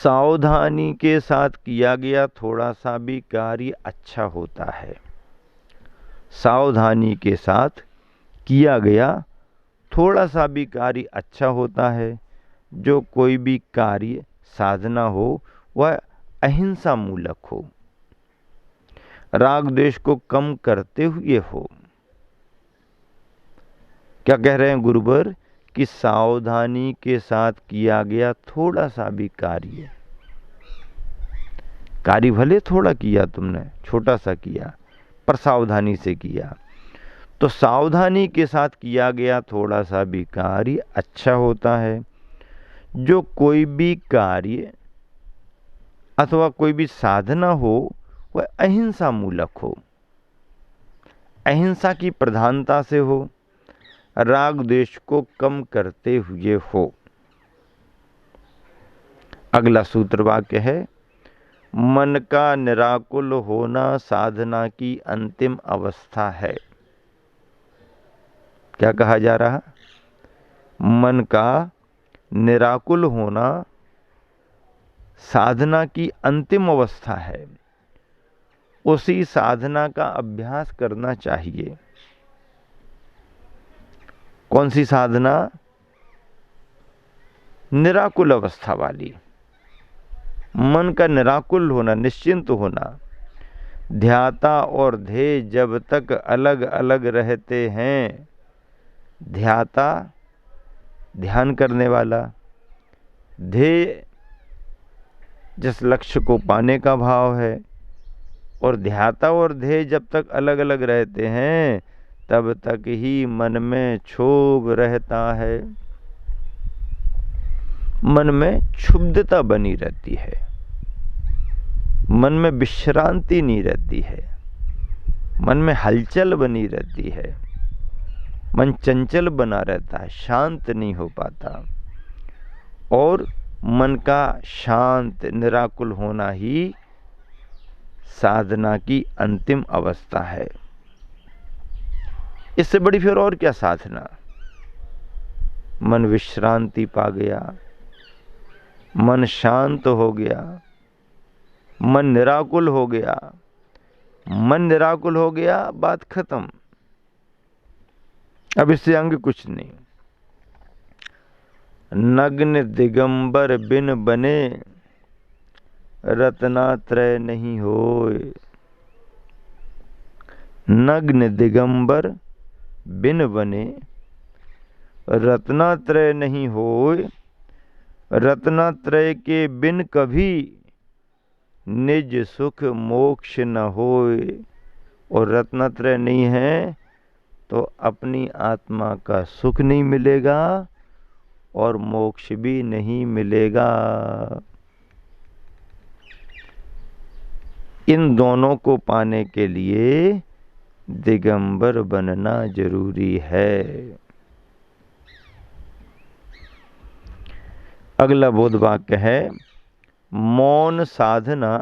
सावधानी के साथ किया गया थोड़ा सा भी कार्य अच्छा होता है। सावधानी के साथ किया गया थोड़ा सा भी कार्य अच्छा होता है। जो कोई भी कार्य साधना हो वह अहिंसा मूलक हो, राग द्वेष को कम करते हुए हो। क्या कह रहे हैं गुरुवर कि सावधानी के साथ किया गया थोड़ा सा भी कार्य भले थोड़ा किया तुमने, छोटा सा किया, पर सावधानी से किया, तो सावधानी के साथ किया गया थोड़ा सा भी कार्य अच्छा होता है। जो कोई भी कार्य अथवा कोई भी साधना हो वह अहिंसा मूलक हो, अहिंसा की प्रधानता से हो, राग द्वेष को कम करते हुए हो। अगला सूत्र वाक्य है, मन का निराकुल होना साधना की अंतिम अवस्था है। क्या कहा जा रहा? मन का निराकुल होना साधना की अंतिम अवस्था है। उसी साधना का अभ्यास करना चाहिए। कौन सी साधना? निराकुल अवस्था वाली, मन का निराकुल होना, निश्चिंत होना। ध्याता और ध्येय जब तक अलग अलग रहते हैं, ध्याता ध्यान करने वाला, ध्येय जिस लक्ष्य को पाने का भाव है, और ध्याता और ध्येय जब तक अलग अलग रहते हैं तब तक ही मन में क्षोभ रहता है, मन में क्षुब्धता बनी रहती है, मन में विश्रांति नहीं रहती है, मन में हलचल बनी रहती है, मन चंचल बना रहता है, शांत नहीं हो पाता। और मन का शांत निराकुल होना ही साधना की अंतिम अवस्था है। इससे बड़ी फिर और क्या साधना? मन विश्रांति पा गया, मन शांत हो गया, मन निराकुल हो गया। मन निराकुल हो गया, बात खत्म। अब इससे आगे कुछ नहीं। नग्न दिगंबर बिन बने रत्नात्रय नहीं होए। नग्न दिगंबर बिन बने रत्नात्रय नहीं होए। रत्नात्रय के बिन कभी निज सुख मोक्ष न होए। और रत्नात्रय नहीं है तो अपनी आत्मा का सुख नहीं मिलेगा और मोक्ष भी नहीं मिलेगा। इन दोनों को पाने के लिए दिगंबर बनना जरूरी है। अगला बोध वाक्य है, मौन साधना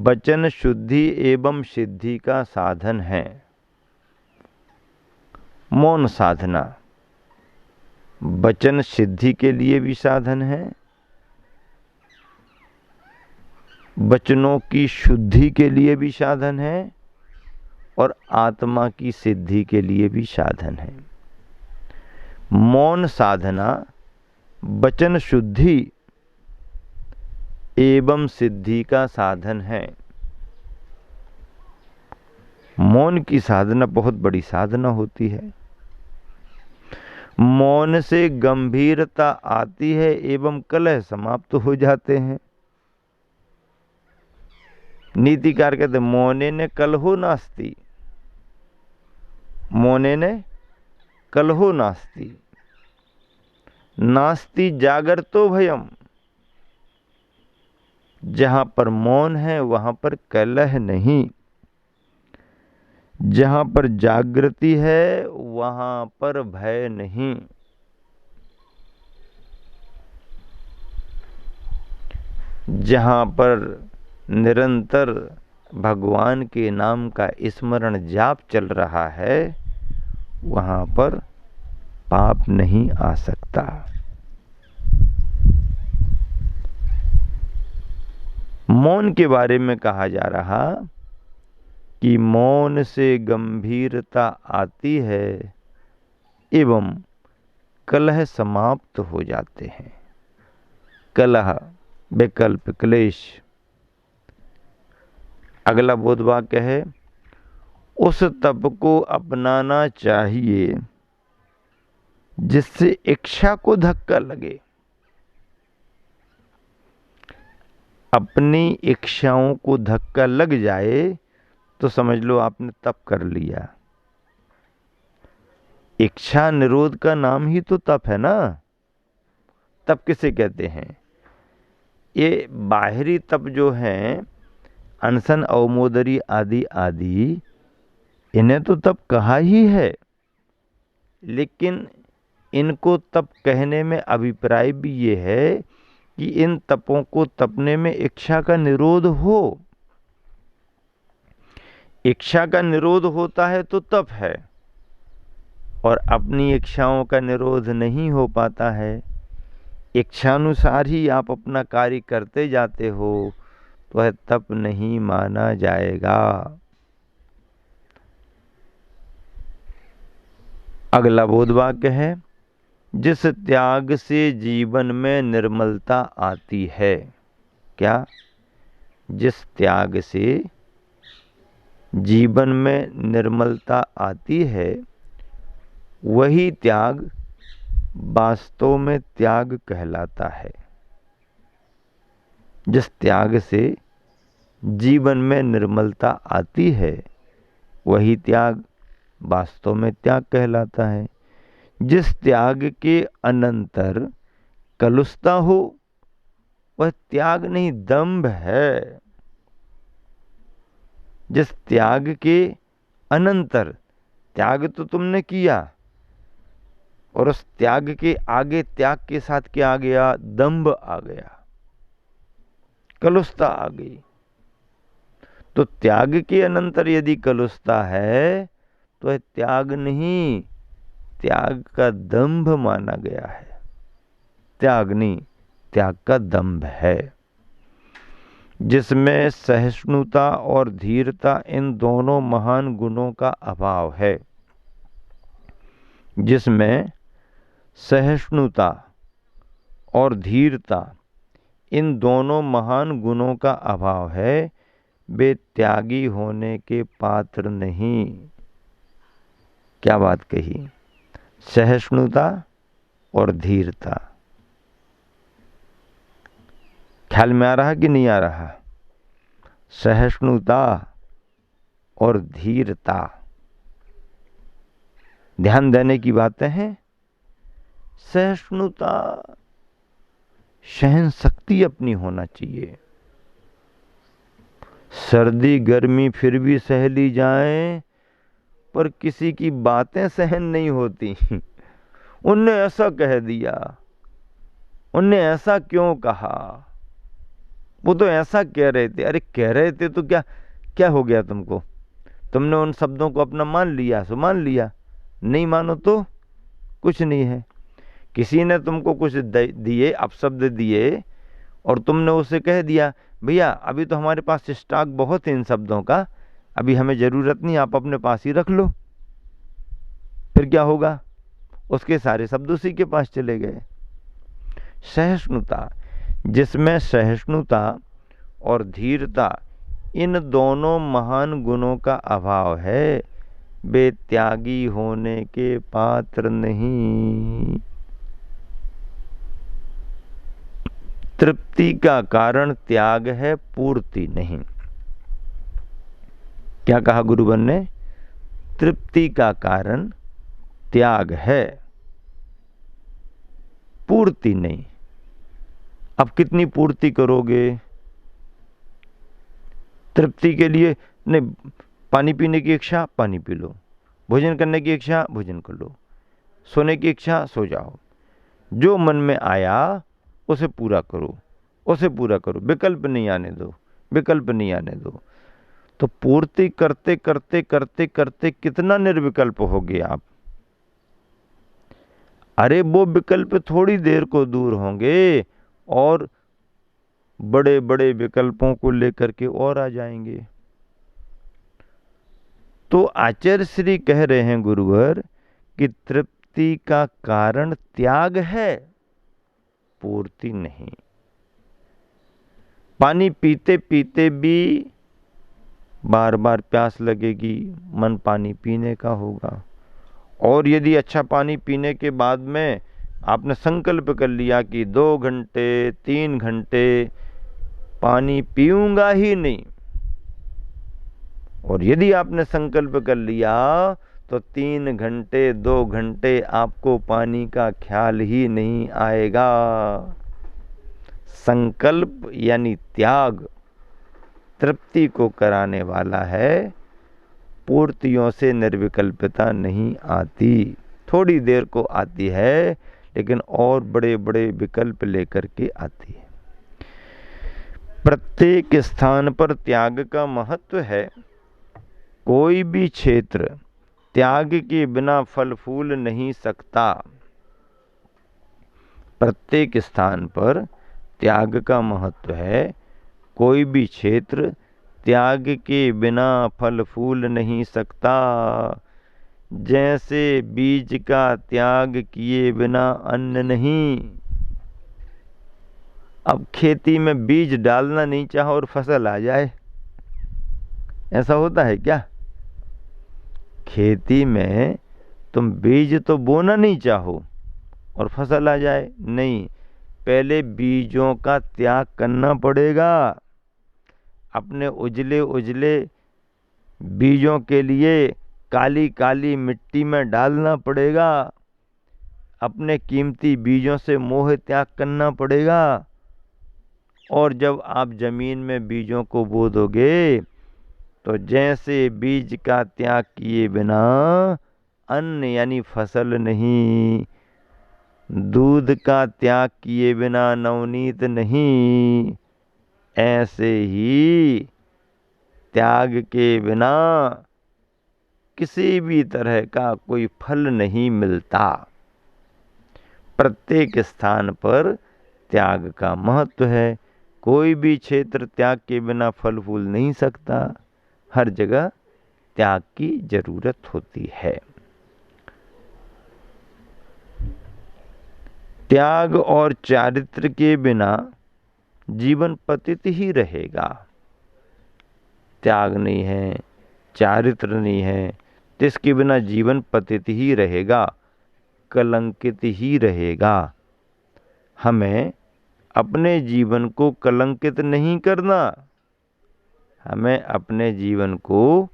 वचन शुद्धि एवं सिद्धि का साधन है। मौन साधना वचन सिद्धि के लिए भी साधन है, वचनों की शुद्धि के लिए भी साधन है, और आत्मा की सिद्धि के लिए भी साधन है। मौन साधना वचन शुद्धि एवं सिद्धि का साधन है। मौन की साधना बहुत बड़ी साधना होती है। मौन से गंभीरता आती है एवं कलह समाप्त हो जाते हैं। नीतिकार कहते मौने ने कलहो नास्ति, मौने ने कलहो नास्ति, नास्ति जागरतो भयम। जहां पर मौन है वहां पर कलह नहीं, जहां पर जागृति है वहां पर भय नहीं। जहां पर निरंतर भगवान के नाम का स्मरण जाप चल रहा है वहां पर पाप नहीं आ सकता। मौन के बारे में कहा जा रहा कि मौन से गंभीरता आती है एवं कलह समाप्त हो जाते हैं। कलह, विकल्प, क्लेश। अगला बोध वाक्य है, उस तप को अपनाना चाहिए जिससे इच्छा को धक्का लगे। अपनी इच्छाओं को धक्का लग जाए तो समझ लो आपने तप कर लिया। इच्छा निरोध का नाम ही तो तप है ना। तप किसे कहते हैं? ये बाहरी तप जो हैं, अनशन, अवमोदरी आदि आदि, इन्हें तो तप कहा ही है, लेकिन इनको तप कहने में अभिप्राय भी ये है कि इन तपों को तपने में इच्छा का निरोध हो। इच्छा का निरोध होता है तो तप है, और अपनी इच्छाओं का निरोध नहीं हो पाता है, इच्छानुसार ही आप अपना कार्य करते जाते हो, तो वह तप नहीं माना जाएगा। अगला बोध वाक्य है, जिस त्याग से जीवन में निर्मलता आती है। क्या? जिस त्याग से जीवन में निर्मलता आती है, वही त्याग वास्तव में त्याग कहलाता है। जिस त्याग से जीवन में निर्मलता आती है, वही त्याग वास्तव में त्याग कहलाता है। जिस त्याग के अनंतर कलुषता हो, वह त्याग नहीं, दंभ है। जिस त्याग के अनंतर, त्याग तो तुमने किया और उस त्याग के आगे, त्याग के साथ क्या आ गया? दंभ आ गया, कलुषता आ गई। तो त्याग के अनंतर यदि कलुषता है तो वह त्याग नहीं, त्याग का दंभ माना गया है। त्याग नहीं, त्याग का दंभ है। जिसमें सहिष्णुता और धीरता, इन दोनों महान गुणों का अभाव है। जिसमें सहिष्णुता और धीरता, इन दोनों महान गुणों का अभाव है, वे त्यागी होने के पात्र नहीं। क्या बात कही? सहिष्णुता और धीरता। ख्याल में आ रहा कि नहीं आ रहा? सहिष्णुता और धीरता, ध्यान देने की बातें हैं। सहिष्णुता, सहन शक्ति अपनी होना चाहिए। सर्दी गर्मी फिर भी सह ली जाए, पर किसी की बातें सहन नहीं होती। उनने ऐसा कह दिया, उनने ऐसा क्यों कहा, वो तो ऐसा कह रहे थे। अरे कह रहे थे तो क्या क्या हो गया तुमको? तुमने उन शब्दों को अपना मान लिया सो मान लिया, नहीं मानो तो कुछ नहीं है। किसी ने तुमको कुछ दिए, अपशब्द दिए, और तुमने उसे कह दिया भैया अभी तो हमारे पास स्टॉक बहुत है इन शब्दों का, अभी हमें ज़रूरत नहीं, आप अपने पास ही रख लो। फिर क्या होगा? उसके सारे शब्द उसी के पास चले गए। सहिष्णुता, जिसमें सहिष्णुता और धीरता, इन दोनों महान गुणों का अभाव है, वे त्यागी होने के पात्र नहीं। तृप्ति का कारण त्याग है, पूर्ति नहीं। क्या कहा गुरुवन ने? तृप्ति का कारण त्याग है, पूर्ति नहीं। अब कितनी पूर्ति करोगे? तृप्ति के लिए नहीं, पानी पीने की इच्छा, पानी पी लो। भोजन करने की इच्छा, भोजन कर लो। सोने की इच्छा, सो जाओ। जो मन में आया उसे पूरा करो, उसे पूरा करो, विकल्प नहीं आने दो, विकल्प नहीं आने दो। तो पूर्ति करते करते करते करते कितना निर्विकल्प हो गए आप। अरे वो विकल्प थोड़ी देर को दूर होंगे और बड़े बड़े विकल्पों को लेकर के और आ जाएंगे। तो आचार्य श्री कह रहे हैं गुरुवर कि तृप्ति का कारण त्याग है, पूर्ति नहीं। पानी पीते पीते भी बार बार प्यास लगेगी, मन पानी पीने का होगा। और यदि अच्छा पानी पीने के बाद में आपने संकल्प कर लिया कि 2 घंटे 3 घंटे पानी पीऊंगा ही नहीं, और यदि आपने संकल्प कर लिया तो 3 घंटे 2 घंटे आपको पानी का ख्याल ही नहीं आएगा। संकल्प यानी त्याग तृप्ति को कराने वाला है, पूर्तियों से निर्विकल्पता नहीं आती। थोड़ी देर को आती है लेकिन और बड़े बड़े विकल्प लेकर के आती है। प्रत्येक स्थान पर त्याग का महत्व है। कोई भी क्षेत्र त्याग के बिना फल फूल नहीं सकता। प्रत्येक स्थान पर त्याग का महत्व है। कोई भी क्षेत्र त्याग के बिना फल फूल नहीं सकता। जैसे बीज का त्याग किए बिना अन्न नहीं। अब खेती में बीज डालना नहीं चाहो और फसल आ जाए, ऐसा होता है क्या? खेती में तुम बीज तो बोना नहीं चाहो और फसल आ जाए, नहीं, पहले बीजों का त्याग करना पड़ेगा। अपने उजले उजले बीजों के लिए काली काली मिट्टी में डालना पड़ेगा। अपने कीमती बीजों से मोह त्याग करना पड़ेगा। और जब आप जमीन में बीजों को बो दोगे तो जैसे बीज का त्याग किए बिना अन्न यानी फसल नहीं, दूध का त्याग किए बिना नवनीत नहीं, ऐसे ही त्याग के बिना किसी भी तरह का कोई फल नहीं मिलता। प्रत्येक स्थान पर त्याग का महत्व है। कोई भी क्षेत्र त्याग के बिना फल फूल नहीं सकता। हर जगह त्याग की जरूरत होती है। त्याग और चारित्र के बिना जीवन पतित ही रहेगा। त्याग नहीं है, चारित्र नहीं है, तो इसके बिना जीवन पतित ही रहेगा, कलंकित ही रहेगा। हमें अपने जीवन को कलंकित नहीं करना, हमें अपने जीवन को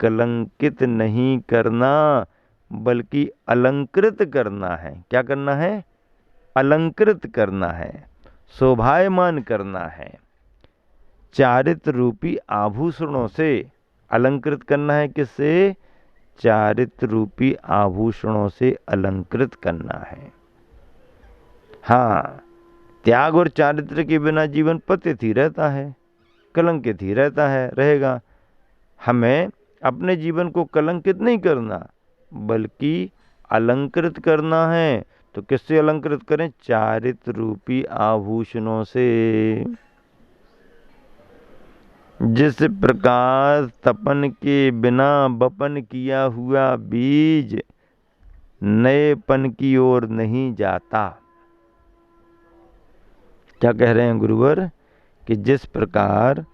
कलंकित नहीं करना बल्कि अलंकृत करना है। क्या करना है? अलंकृत करना है, शोभायमान करना है। चारित्र रूपी आभूषणों से अलंकृत करना है। किससे? चारित्र रूपी आभूषणों से अलंकृत करना है। हाँ, त्याग और चारित्र के बिना जीवन पतित ही रहता है, कलंकित ही रहता है, रहेगा। हमें अपने जीवन को कलंकित नहीं करना बल्कि अलंकृत करना है। तो किससे अलंकृत करें? चारित्र रूपी आभूषणों से। जिस प्रकार तपन के बिना बपन किया हुआ बीज नएपन की ओर नहीं जाता। क्या कह रहे हैं गुरुवर? कि जिस प्रकार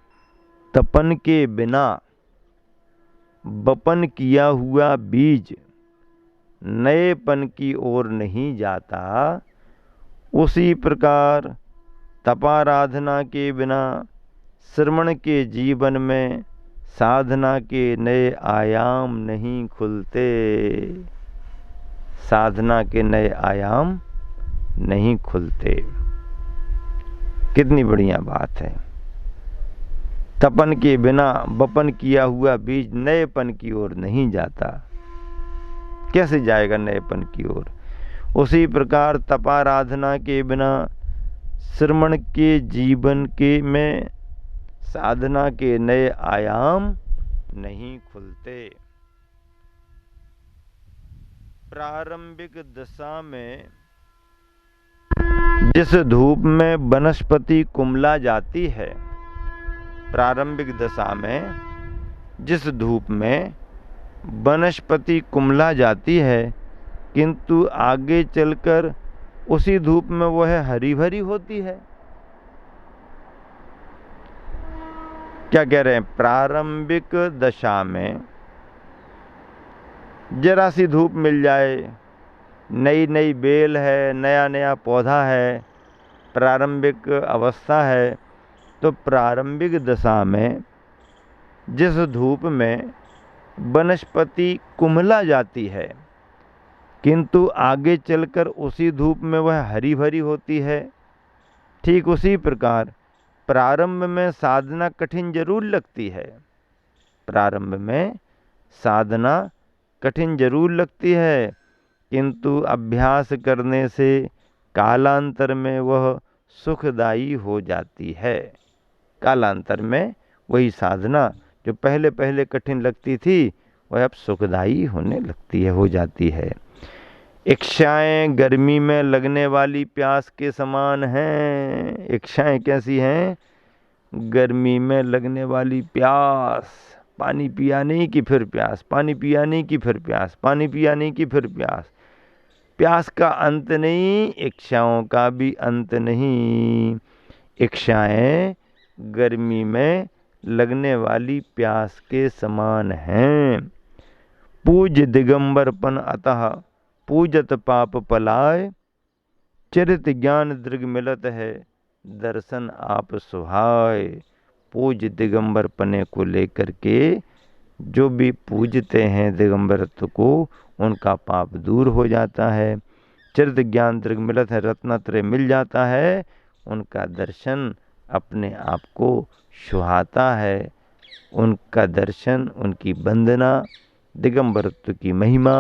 तपन के बिना बपन किया हुआ बीज नएपन की ओर नहीं जाता, उसी प्रकार तपाराधना के बिना श्रवण के जीवन में साधना के नए आयाम नहीं खुलते। साधना के नए आयाम नहीं खुलते। कितनी बढ़िया बात है। तपन के बिना बपन किया हुआ बीज नएपन की ओर नहीं जाता। कैसे जाएगा नएपन की ओर? उसी प्रकार तपाराधना के बिना श्रवण के जीवन के में साधना के नए आयाम नहीं खुलते। प्रारंभिक दशा में जिस धूप में वनस्पति कुम्हला जाती है, प्रारंभिक दशा में जिस धूप में वनस्पति कुम्हला जाती है, किंतु आगे चलकर उसी धूप में वह हरी भरी होती है। क्या कह रहे हैं? प्रारंभिक दशा में जरा सी धूप मिल जाए, नई नई बेल है, नया नया पौधा है, प्रारंभिक अवस्था है, तो प्रारंभिक दशा में जिस धूप में वनस्पति कुम्हला जाती है, किंतु आगे चलकर उसी धूप में वह हरी भरी होती है, ठीक उसी प्रकार प्रारंभ में साधना कठिन जरूर लगती है। प्रारंभ में साधना कठिन जरूर लगती है, किंतु अभ्यास करने से कालांतर में वह सुखदायी हो जाती है। कालांतर में वही साधना जो पहले पहले कठिन लगती थी, वह अब सुखदायी होने लगती है, हो जाती है। इच्छाएं गर्मी में लगने वाली प्यास के समान हैं। इच्छाएं कैसी हैं? गर्मी में लगने वाली प्यास। पानी पिया नहीं कि फिर प्यास, पानी पिया नहीं कि फिर प्यास, पानी पिया नहीं कि फिर प्यास। प्यास का अंत नहीं, इच्छाओं का भी अंत नहीं। इच्छाएं गर्मी में लगने वाली प्यास के समान हैं। पूज दिगंबरपन अतः पूजत पाप पलाय, चरित ज्ञान दृग मिलत है दर्शन आप सुहाय। पूज दिगंबरपने को लेकर के जो भी पूजते हैं दिगंबरत्व को, उनका पाप दूर हो जाता है। चरित ज्ञान दृग मिलत है, रत्नत्रय मिल जाता है। उनका दर्शन अपने आप को सुहाता है। उनका दर्शन, उनकी वंदना, दिगंबरत्व की महिमा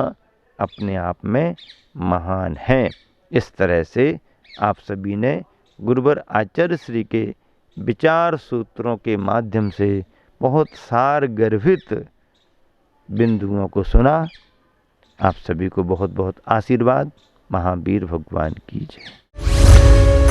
अपने आप में महान है। इस तरह से आप सभी ने गुरुवर आचार्य श्री के विचार सूत्रों के माध्यम से बहुत सार गर्भित बिंदुओं को सुना। आप सभी को बहुत बहुत आशीर्वाद। महावीर भगवान की जय।